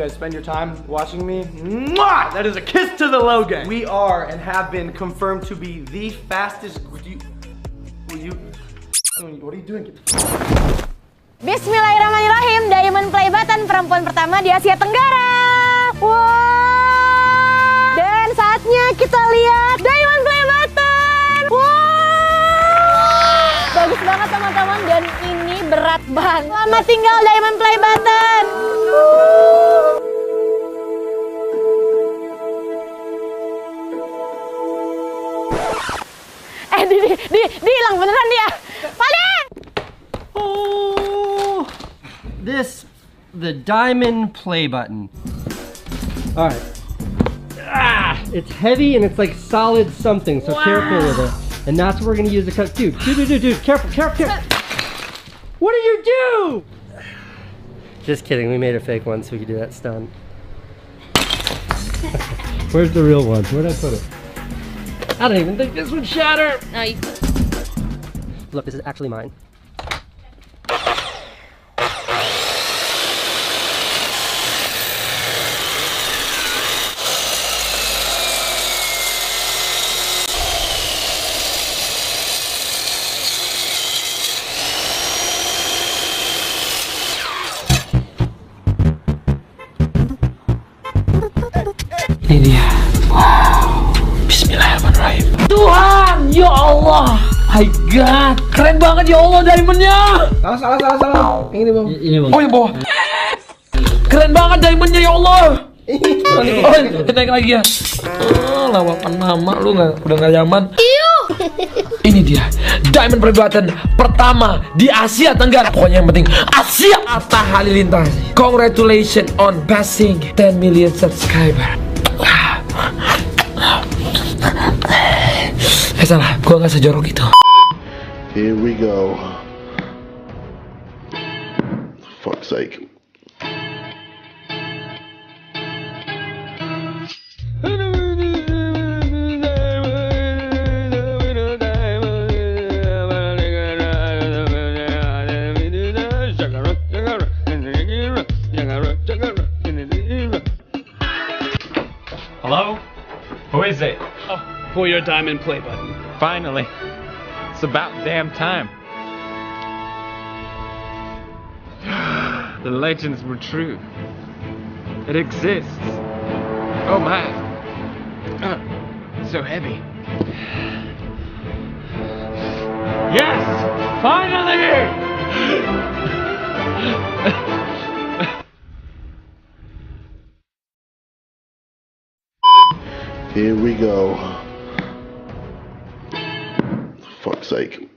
guys spend your time watching me. Mwah! That is a kiss to the Logan. We are and have been confirmed to be the fastest. What are you doing? Bismillahirrahmanirrahim. Diamond Play Button perempuan pertama di Asia Tenggara. Wow. Dan saatnya kita lihat Diamond Play Button. Wow. Bagus banget teman-teman dan ini berat banget. Selamat tinggal Diamond Play Button. Di hilang beneran dia. Paling. Oh, the diamond play button. All right. It's heavy and it's like solid something, so careful with it. And that's what we're gonna use to cut. Dude, careful. What did you do? Just kidding, we made a fake one so we could do that stunt. Where's the real one? Where'd I put it? I don't even think this would shatter. No, you... Look, this is actually mine. Ini dia. Wow. Bismillahirrahmanirrahim. Tuhan, ya Allah. My God, keren banget ya Allah diamondnya. Salah. Ini bang. Oh yang bawah. Keren banget diamondnya ya Allah. Oh, kita naik lagi ya. Lawakan mama lu udah nggak nyaman. Ini dia diamond play button pertama di Asia Tenggara. Pokoknya yang penting Asia. Atta halilintar. Congratulations on passing 10 million subscriber. Salah, gua nggak sejorok itu. Here we go. For fuck's sake. Hello? Who is it? Oh, for your diamond play button. Finally. It's about damn time. The legends were true. It exists. Oh my. So heavy. Yes! Finally! Here we go. For fuck's sake.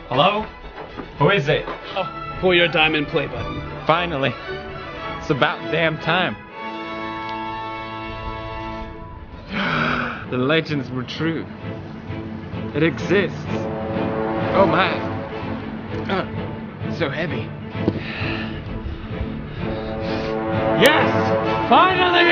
Hello? Who is it? Oh, for your diamond play button. Finally. It's about damn time. The legends were true. It exists. Oh my. So heavy. Yes! Finally!